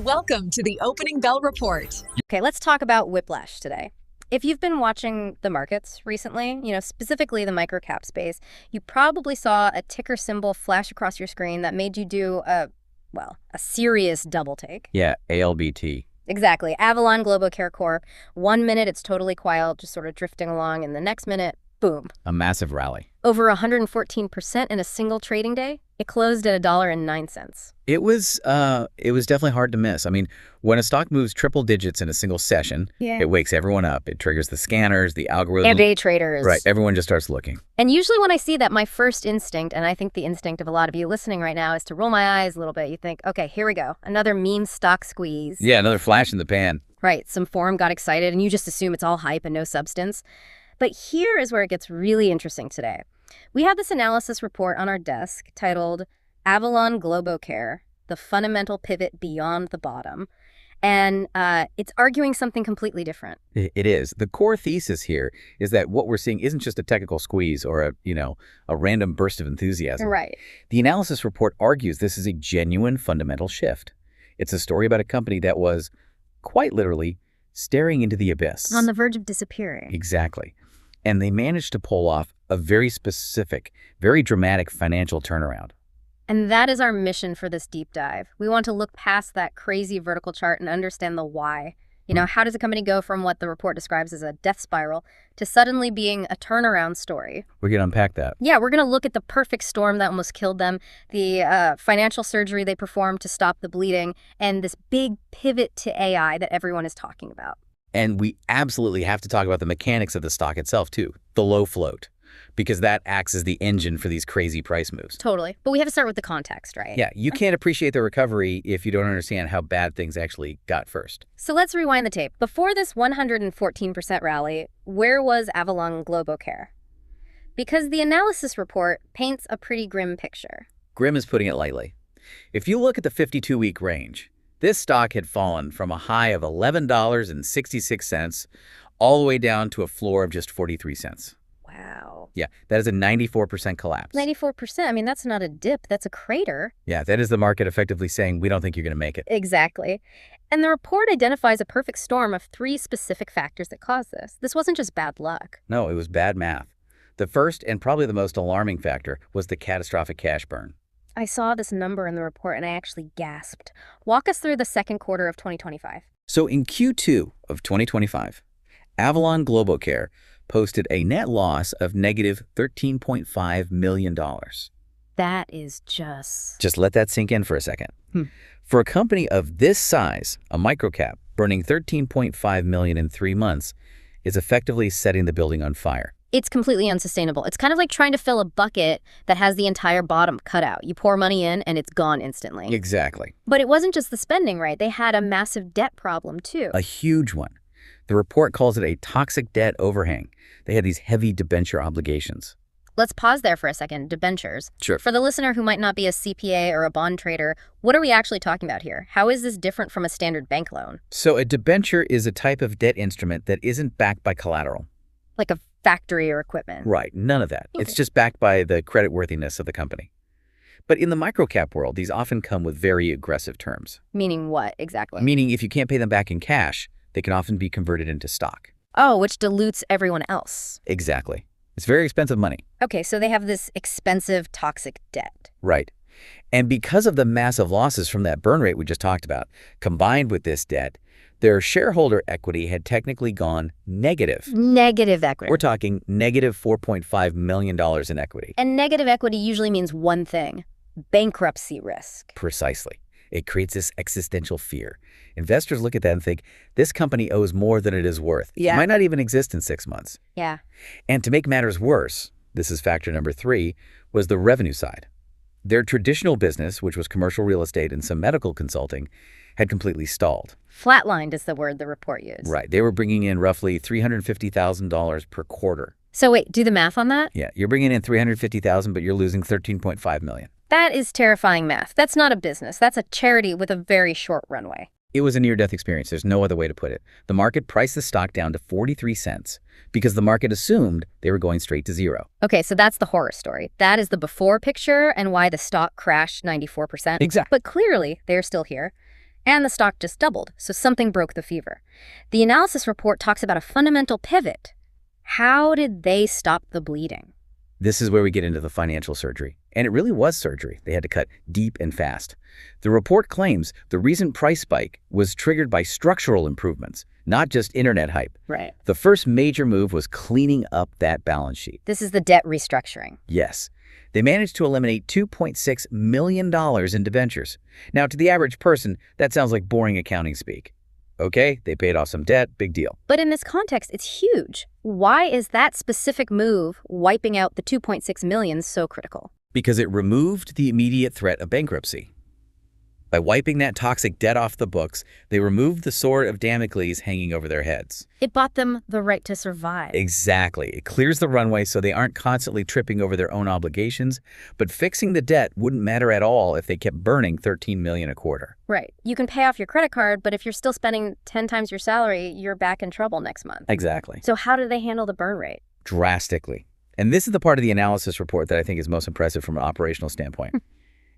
Welcome to the Opening Bell Report. Okay, let's talk about whiplash today. If you've been watching the markets recently, specifically the microcap space, you probably saw a ticker symbol flash across your screen that made you do a serious double take. Yeah, ALBT. Exactly. Avalon Globocare Corp. 1 minute, it's totally quiet, just sort of drifting along, and the next minute, boom. A massive rally. Over 114% in a single trading day. It closed at $1.09. It was definitely hard to miss. I mean, when a stock moves triple digits in a single session, it wakes everyone up. It triggers the scanners, the algorithm. And day traders. Right. Everyone just starts looking. And usually when I see that, my first instinct, and I think the instinct of a lot of you listening right now, is to roll my eyes a little bit. You think, okay, here we go. Another meme stock squeeze. Yeah, another flash in the pan. Right. Some forum got excited, and you just assume it's all hype and no substance. But here is where it gets really interesting today. We have this analysis report on our desk titled Avalon Globocare, the fundamental pivot beyond the bottom. And it's arguing something completely different. It is. The core thesis here is that what we're seeing isn't just a technical squeeze or a random burst of enthusiasm. Right. The analysis report argues this is a genuine fundamental shift. It's a story about a company that was, quite literally, staring into the abyss. On the verge of disappearing. Exactly. And they managed to pull off a very specific, very dramatic financial turnaround. And that is our mission for this deep dive. We want to look past that crazy vertical chart and understand the why. How does a company go from what the report describes as a death spiral to suddenly being a turnaround story? We're going to unpack that. Yeah, we're going to look at the perfect storm that almost killed them, the financial surgery they performed to stop the bleeding, and this big pivot to AI that everyone is talking about. And we absolutely have to talk about the mechanics of the stock itself, too. The low float. Because that acts as the engine for these crazy price moves. Totally. But we have to start with the context, right? Yeah, you can't appreciate the recovery if you don't understand how bad things actually got first. So let's rewind the tape. Before this 114% rally, where was Avalon Globocare? Because the analysis report paints a pretty grim picture. Grim is putting it lightly. If you look at the 52-week range, this stock had fallen from a high of $11.66 all the way down to a floor of just 43 cents. Wow. Yeah, that is a 94% collapse. 94%? I mean, that's not a dip, that's a crater. Yeah, that is the market effectively saying, we don't think you're going to make it. Exactly. And the report identifies a perfect storm of 3 specific factors that caused this. This wasn't just bad luck. No, it was bad math. The first and probably the most alarming factor was the catastrophic cash burn. I saw this number in the report and I actually gasped. Walk us through the second quarter of 2025. So in Q2 of 2025, Avalon Globocare posted a net loss of negative $13.5 million. That is just... Just let that sink in for a second. For a company of this size, a microcap, burning $13.5 million in 3 months is effectively setting the building on fire. It's completely unsustainable. It's kind of like trying to fill a bucket that has the entire bottom cut out. You pour money in and it's gone instantly. Exactly. But it wasn't just the spending, right? They had a massive debt problem too. A huge one. The report calls it a toxic debt overhang. They had these heavy debenture obligations. Let's pause there for a second. Debentures. Sure. For the listener who might not be a CPA or a bond trader, what are we actually talking about here? How is this different from a standard bank loan? So a debenture is a type of debt instrument that isn't backed by collateral. Like a factory or equipment? Right. None of that. Okay. It's just backed by the creditworthiness of the company. But in the microcap world, these often come with very aggressive terms. Meaning what exactly? Meaning if you can't pay them back in cash, they can often be converted into stock. Oh, which dilutes everyone else. Exactly. It's very expensive money. Okay, so they have this expensive, toxic debt. Right. And because of the massive losses from that burn rate we just talked about, combined with this debt, their shareholder equity had technically gone negative. Negative equity. We're talking negative $4.5 million in equity. And negative equity usually means one thing: bankruptcy risk. Precisely. It creates this existential fear. Investors look at that and think, this company owes more than it is worth. Yeah. It might not even exist in 6 months. Yeah. And to make matters worse, this is factor number 3, was the revenue side. Their traditional business, which was commercial real estate and some medical consulting, had completely stalled. Flatlined is the word the report used. Right. They were bringing in roughly $350,000 per quarter. So wait, do the math on that? Yeah, you're bringing in $350,000, but you're losing $13.5 million. That is terrifying math. That's not a business. That's a charity with a very short runway. It was a near-death experience. There's no other way to put it. The market priced the stock down to 43 cents because the market assumed they were going straight to zero. Okay, so that's the horror story. That is the before picture and why the stock crashed 94%. Exactly. But clearly, they're still here. And the stock just doubled, so something broke the fever. The analysis report talks about a fundamental pivot. How did they stop the bleeding? This is where we get into the financial surgery. And it really was surgery. They had to cut deep and fast. The report claims the recent price spike was triggered by structural improvements, not just internet hype. Right. The first major move was cleaning up that balance sheet. This is the debt restructuring. Yes. They managed to eliminate $2.6 million in debentures. Now, to the average person, that sounds like boring accounting speak. Okay, they paid off some debt, big deal. But in this context, it's huge. Why is that specific move, wiping out the $2.6 million, so critical? Because it removed the immediate threat of bankruptcy. By wiping that toxic debt off the books, they removed the sword of Damocles hanging over their heads. It bought them the right to survive. Exactly. It clears the runway so they aren't constantly tripping over their own obligations, but fixing the debt wouldn't matter at all if they kept burning $13 million a quarter. Right. You can pay off your credit card, but if you're still spending 10 times your salary, you're back in trouble next month. Exactly. So how do they handle the burn rate? Drastically. And this is the part of the analysis report that I think is most impressive from an operational standpoint.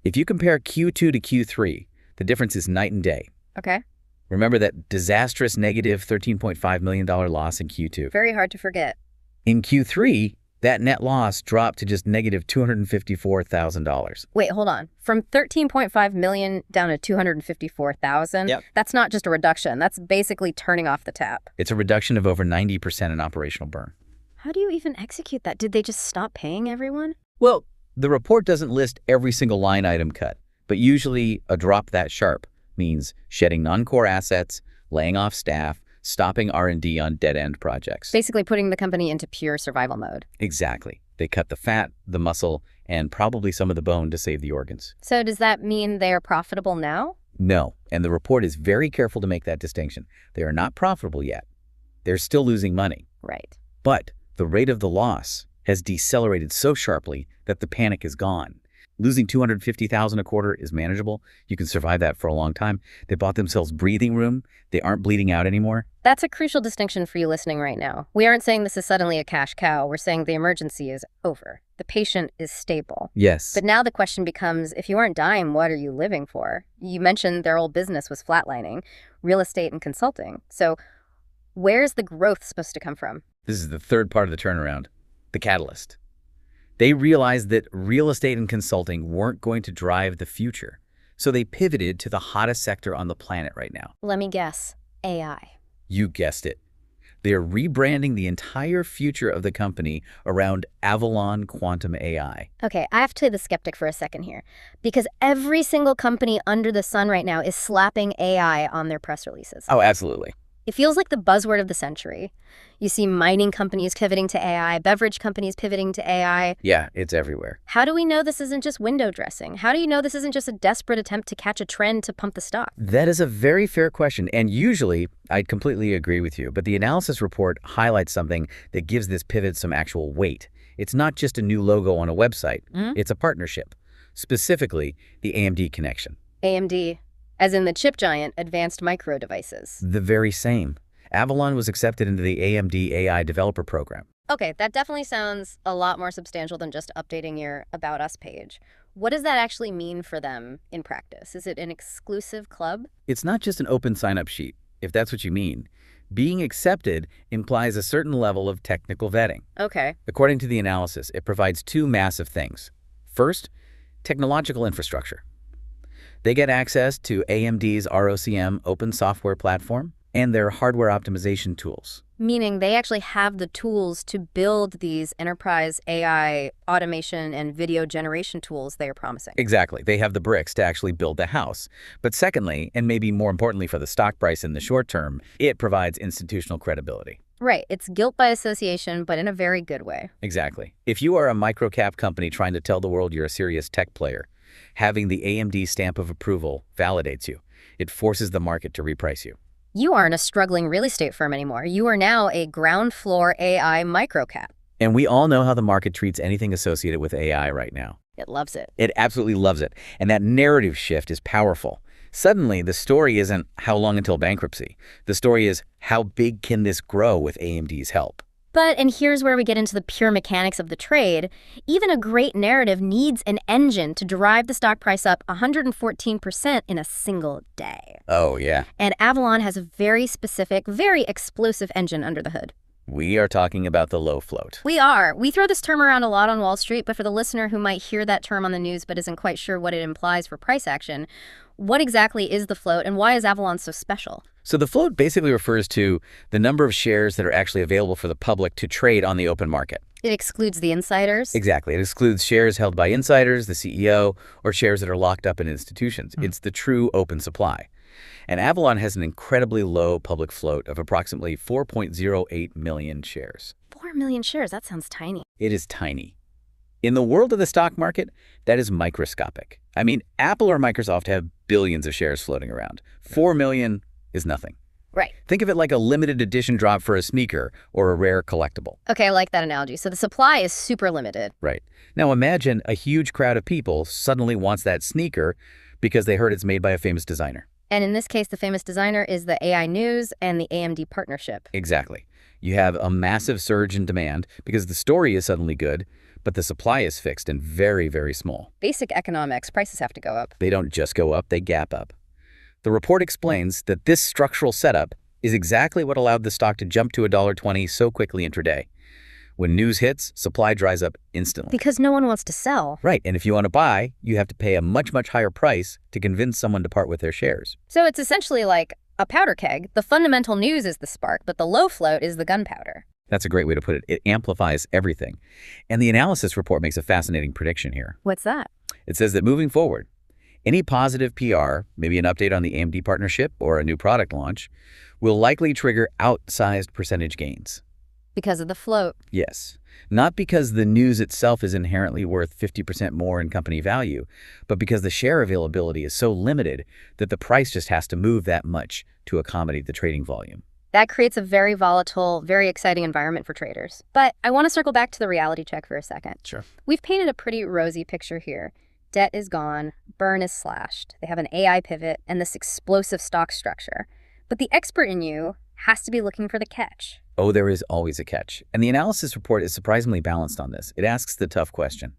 If you compare Q2 to Q3, the difference is night and day. Okay. Remember that disastrous negative $13.5 million loss in Q2. Very hard to forget. In Q3, that net loss dropped to just negative $254,000. Wait, hold on. From 13.5 million down to 254,000? Yep. That's not just a reduction. That's basically turning off the tap. It's a reduction of over 90% in operational burn. How do you even execute that? Did they just stop paying everyone? Well, the report doesn't list every single line item cut, but usually a drop that sharp means shedding non-core assets, laying off staff, stopping R&D on dead-end projects. Basically putting the company into pure survival mode. Exactly. They cut the fat, the muscle, and probably some of the bone to save the organs. So does that mean they are profitable now? No, and the report is very careful to make that distinction. They are not profitable yet. They're still losing money. Right. But the rate of the loss has decelerated so sharply that the panic is gone. Losing $250,000 a quarter is manageable. You can survive that for a long time. They bought themselves breathing room. They aren't bleeding out anymore. That's a crucial distinction for you listening right now. We aren't saying this is suddenly a cash cow. We're saying the emergency is over. The patient is stable. Yes. But now the question becomes, if you aren't dying, what are you living for? You mentioned their old business was flatlining, real estate and consulting. So where's the growth supposed to come from? This is the third part of the turnaround, the catalyst. They realized that real estate and consulting weren't going to drive the future, so they pivoted to the hottest sector on the planet right now. Let me guess, AI. You guessed it. They are rebranding the entire future of the company around Avalon Quantum AI. Okay, I have to play the skeptic for a second here, because every single company under the sun right now is slapping AI on their press releases. Oh, absolutely. It feels like the buzzword of the century. You see mining companies pivoting to AI, beverage companies pivoting to AI. Yeah, it's everywhere. How do we know this isn't just window dressing? How do you know this isn't just a desperate attempt to catch a trend to pump the stock? That is a very fair question, and usually I'd completely agree with you, but the analysis report highlights something that gives this pivot some actual weight. It's not just a new logo on a website. It's a partnership, specifically the AMD connection. AMD, as in the chip giant, Advanced Micro Devices. The very same. Avalon was accepted into the AMD AI developer program. Okay, that definitely sounds a lot more substantial than just updating your About Us page. What does that actually mean for them in practice? Is it an exclusive club? It's not just an open sign-up sheet, if that's what you mean. Being accepted implies a certain level of technical vetting. Okay. According to the analysis, it provides two massive things. First, technological infrastructure. They get access to AMD's ROCm open software platform and their hardware optimization tools. Meaning they actually have the tools to build these enterprise AI automation and video generation tools they are promising. Exactly. They have the bricks to actually build the house. But secondly, and maybe more importantly for the stock price in the short term, it provides institutional credibility. Right. It's guilt by association, but in a very good way. Exactly. If you are a microcap company trying to tell the world you're a serious tech player, having the AMD stamp of approval validates you. It forces the market to reprice you. You aren't a struggling real estate firm anymore. You are now a ground floor AI microcap. And we all know how the market treats anything associated with AI right now. It loves it. It absolutely loves it. And that narrative shift is powerful. Suddenly, the story isn't how long until bankruptcy. The story is how big can this grow with AMD's help. And here's where we get into the pure mechanics of the trade. Even a great narrative needs an engine to drive the stock price up 114% in a single day. Oh, yeah. And Avalon has a very specific, very explosive engine under the hood. We are talking about the low float. We are. We throw this term around a lot on Wall Street, but for the listener who might hear that term on the news but isn't quite sure what it implies for price action, what exactly is the float and why is Avalon so special? So the float basically refers to the number of shares that are actually available for the public to trade on the open market. It excludes the insiders? Exactly. It excludes shares held by insiders, the CEO, or shares that are locked up in institutions. It's the true open supply. And Avalon has an incredibly low public float of approximately 4.08 million shares. 4 million shares, that sounds tiny. It is tiny. In the world of the stock market, that is microscopic. I mean, Apple or Microsoft have billions of shares floating around. 4 million is nothing. Right. Think of it like a limited edition drop for a sneaker or a rare collectible. Okay, I like that analogy. So the supply is super limited. Right. Now imagine a huge crowd of people suddenly wants that sneaker because they heard it's made by a famous designer. And in this case, the famous designer is the AI News and the AMD partnership. Exactly. You have a massive surge in demand because the story is suddenly good, but the supply is fixed and very, very small. Basic economics, prices have to go up. They don't just go up, they gap up. The report explains that this structural setup is exactly what allowed the stock to jump to $1.20 so quickly intraday. When news hits, supply dries up instantly. Because no one wants to sell. Right, and if you want to buy, you have to pay a much, much higher price to convince someone to part with their shares. So it's essentially like a powder keg. The fundamental news is the spark, but the low float is the gunpowder. That's a great way to put it. It amplifies everything. And the analysis report makes a fascinating prediction here. What's that? It says that moving forward, any positive PR, maybe an update on the AMD partnership or a new product launch, will likely trigger outsized percentage gains. Because of the float. Yes. Not because the news itself is inherently worth 50% more in company value, but because the share availability is so limited that the price just has to move that much to accommodate the trading volume. That creates a very volatile, very exciting environment for traders. But I want to circle back to the reality check for a second. Sure. We've painted a pretty rosy picture here. Debt is gone, burn is slashed, they have an AI pivot, and this explosive stock structure. But the expert in you has to be looking for the catch. Oh, there is always a catch. And the analysis report is surprisingly balanced on this. It asks the tough question.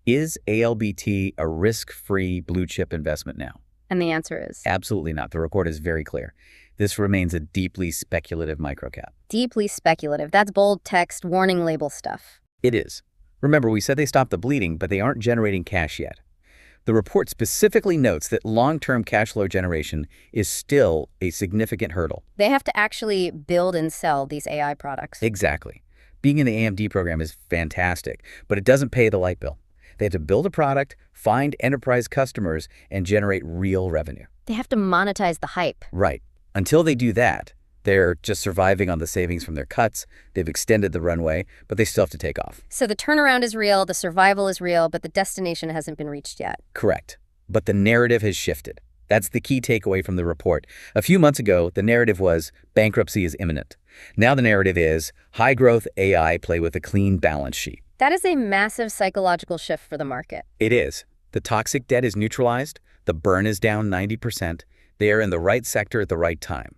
Is ALBT a risk-free blue-chip investment now? And the answer is? Absolutely not. The report is very clear. This remains a deeply speculative microcap. Deeply speculative. That's bold text, warning label stuff. It is. Remember, we said they stopped the bleeding, but they aren't generating cash yet. The report specifically notes that long-term cash flow generation is still a significant hurdle. They have to actually build and sell these AI products. Exactly. Being in the AMD program is fantastic, but it doesn't pay the light bill. They have to build a product, find enterprise customers, and generate real revenue. They have to monetize the hype. Right. Until they do that, they're just surviving on the savings from their cuts. They've extended the runway, but they still have to take off. So the turnaround is real, the survival is real, but the destination hasn't been reached yet. Correct. But the narrative has shifted. That's the key takeaway from the report. A few months ago, the narrative was bankruptcy is imminent. Now the narrative is high-growth AI play with a clean balance sheet. That is a massive psychological shift for the market. It is. The toxic debt is neutralized. The burn is down 90%. They are in the right sector at the right time.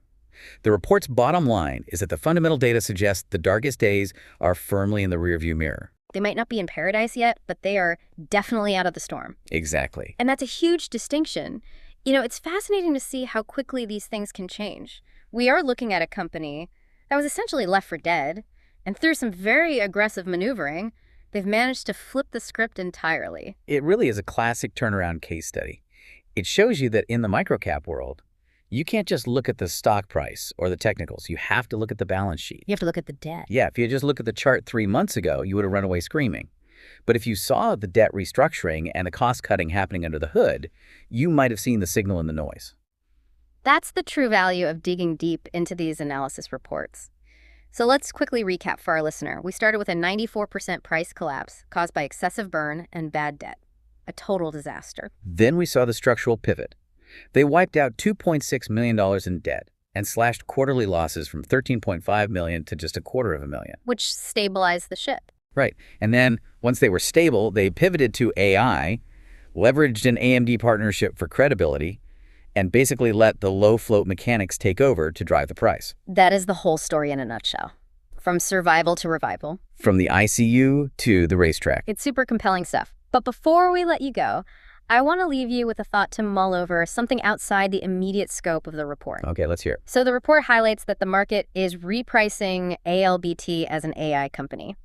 The report's bottom line is that the fundamental data suggests the darkest days are firmly in the rearview mirror. They might not be in paradise yet, but they are definitely out of the storm. Exactly. And that's a huge distinction. You know, it's fascinating to see how quickly these things can change. We are looking at a company that was essentially left for dead, and through some very aggressive maneuvering, they've managed to flip the script entirely. It really is a classic turnaround case study. It shows you that in the microcap world, you can't just look at the stock price or the technicals. You have to look at the balance sheet. You have to look at the debt. Yeah, if you just look at the chart 3 months ago, you would have run away screaming. But if you saw the debt restructuring and the cost-cutting happening under the hood, you might have seen the signal in the noise. That's the true value of digging deep into these analysis reports. So let's quickly recap for our listener. We started with a 94% price collapse caused by excessive burn and bad debt. A total disaster. Then we saw the structural pivot. They wiped out $2.6 million in debt and slashed quarterly losses from $13.5 million to just $250,000. Which stabilized the ship. Right. And then once they were stable, they pivoted to AI, leveraged an AMD partnership for credibility, and basically let the low float mechanics take over to drive the price. That is the whole story in a nutshell. From survival to revival. From the ICU to the racetrack. It's super compelling stuff. But before we let you go, I want to leave you with a thought to mull over, something outside the immediate scope of the report. Okay, let's hear it. So the report highlights that the market is repricing ALBT as an AI company.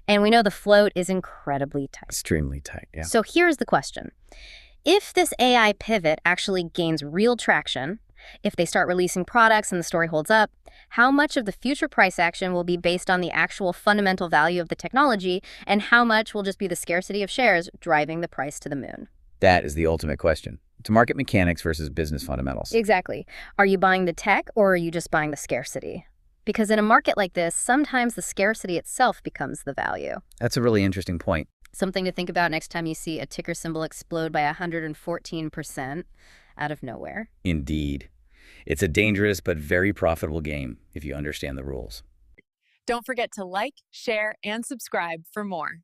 And we know the float is incredibly tight. Extremely tight, yeah. So here's the question. If this AI pivot actually gains real traction, if they start releasing products and the story holds up, how much of the future price action will be based on the actual fundamental value of the technology, and how much will just be the scarcity of shares driving the price to the moon? That is the ultimate question. To market mechanics versus business fundamentals. Exactly. Are you buying the tech, or are you just buying the scarcity? Because in a market like this, sometimes the scarcity itself becomes the value. That's a really interesting point. Something to think about next time you see a ticker symbol explode by 114% out of nowhere. Indeed. It's a dangerous but very profitable game if you understand the rules. Don't forget to like, share, and subscribe for more.